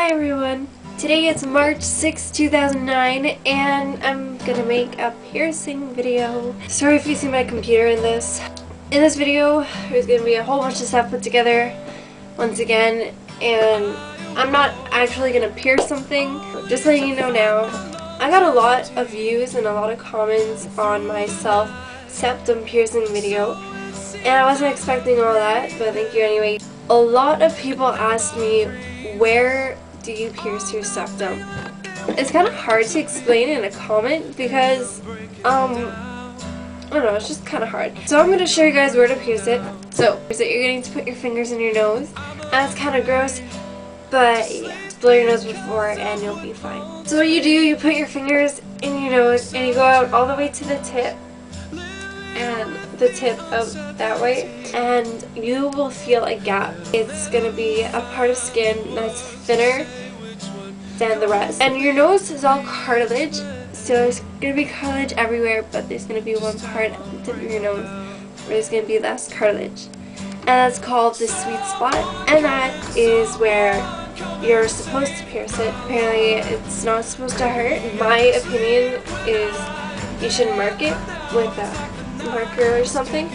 Hi everyone! Today it's March 6, 2009 and I'm gonna make a piercing video. Sorry if you see my computer in this. In this video there's gonna be a whole bunch of stuff put together once again, and I'm not actually gonna pierce something. Just letting you know now. I got a lot of views and a lot of comments on my septum piercing video, and I wasn't expecting all that, but thank you anyway. A lot of people asked me, where do you pierce your septum? It's kind of hard to explain in a comment because, I don't know, it's just kind of hard. So I'm going to show you guys where to pierce it. So, you're going to put your fingers in your nose. That's kind of gross, but yeah, just blow your nose before and you'll be fine. So what you do, you put your fingers in your nose and you go out all the way to the tip. And the tip of that way, and you will feel a gap. It's going to be a part of skin that's thinner than the rest. And your nose is all cartilage, so there's going to be cartilage everywhere, but there's going to be one part at the tip of your nose where there's going to be less cartilage. And that's called the sweet spot, and that is where you're supposed to pierce it. Apparently it's not supposed to hurt. My opinion is you should mark it with a marker or something,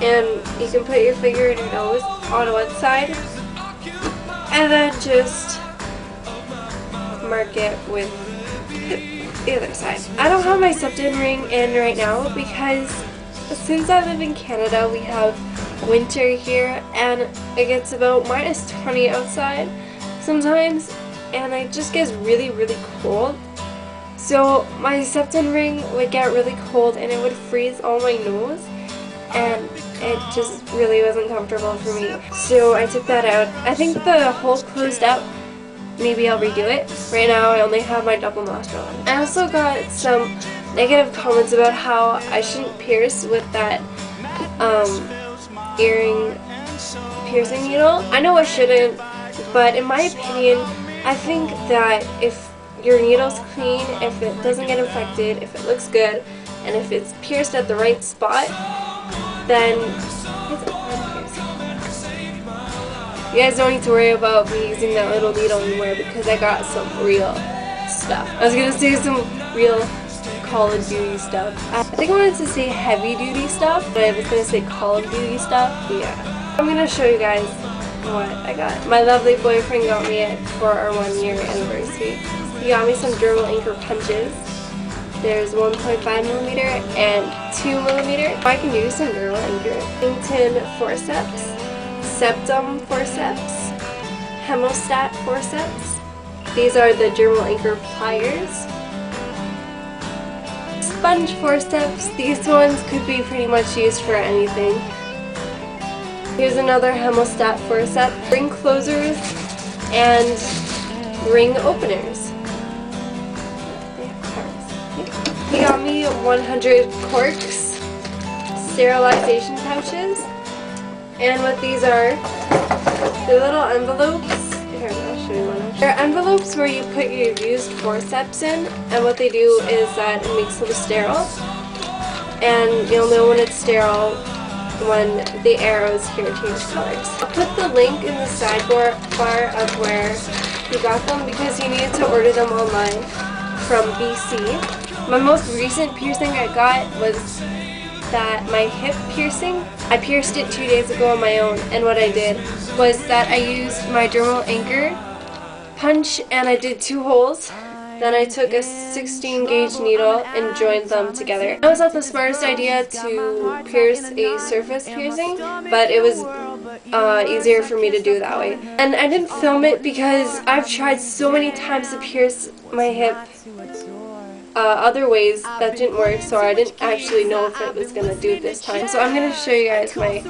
and you can put your finger in your nose on one side and then just mark it with the other side. I don't have my septum ring in right now because since I live in Canada we have winter here and it gets about -20 outside sometimes, and it just gets really cold. So my septum ring would get really cold and it would freeze on my nose, and it just really wasn't comfortable for me. So I took that out. I think the hole closed up. Maybe I'll redo it. Right now I only have my double nostril on. I also got some negative comments about how I shouldn't pierce with that earring piercing needle. I know I shouldn't, but in my opinion, I think that if your needle's clean, if it doesn't get infected, if it looks good, and if it's pierced at the right spot, then it's a fun piercing. You guys don't need to worry about me using that little needle anymore because I got some real stuff. I was gonna say some real Call of Duty stuff. I think I wanted to say heavy duty stuff, but I was gonna say Call of Duty stuff. Yeah. I'm gonna show you guys what I got. My lovely boyfriend got me it for our 1-year anniversary. He got me some dermal anchor punches. There's 1.5mm and 2mm. I can use some dermal anchor. Wellington forceps, septum forceps, hemostat forceps. These are the dermal anchor pliers. Sponge forceps. These ones could be pretty much used for anything. Here's another hemostat forceps. Ring closers and ring openers. He got me 100 corks, sterilization pouches, and what these are, the little envelopes. Here, I'll show you one. They're envelopes where you put your used forceps in, and what they do is that it makes them sterile, and you'll know when it's sterile when the arrows here change colors. I'll put the link in the sidebar of where he got them because he needed to order them online from BC. My most recent piercing I got was that my hip piercing. I pierced it 2 days ago on my own, and what I did was that I used my dermal anchor punch and I did 2 holes. Then I took a 16 gauge needle and joined them together. That was not the smartest idea to pierce a surface piercing, but it was easier for me to do that way. And I didn't film it because I've tried so many times to pierce my hip other ways that didn't work, so I didn't actually know if it was gonna do it this time. So I'm gonna show you guys my hip.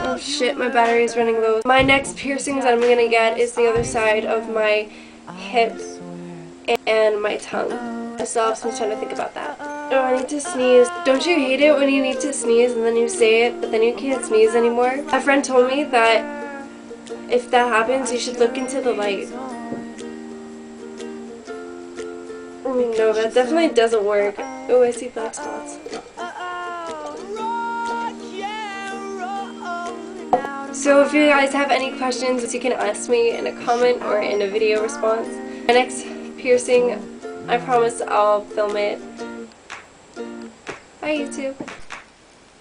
Oh shit, my battery is running low. My next piercings I'm gonna get is the other side of my hip and my tongue. I still have some time to think about that. Oh, I need to sneeze. Don't you hate it when you need to sneeze and then you say it, but then you can't sneeze anymore? My friend told me that if that happens, you should look into the light. No, that definitely doesn't work. Oh, I see black spots. So if you guys have any questions, you can ask me in a comment or in a video response. My next piercing, I promise I'll film it. Bye YouTube.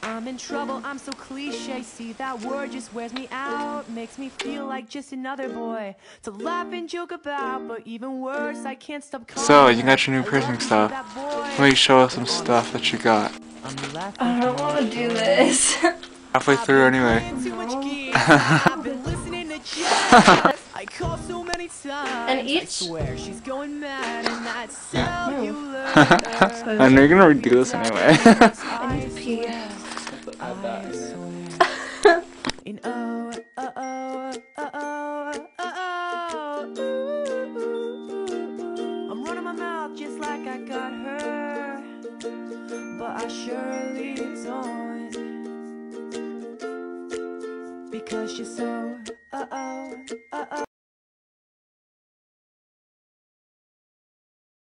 I'm in trouble, I'm so cliche. See, that word just wears me out. Makes me feel like just another boy to laugh and joke about. But even worse, I can't stop calling. So, you got your new piercing stuff. Let me show us some stuff that you got. I don't want to do this. Halfway through anyway. And each? I know you're gonna redo this anyway. I need to pee. I'm running my mouth just like I got her, but I surely don't, because you're so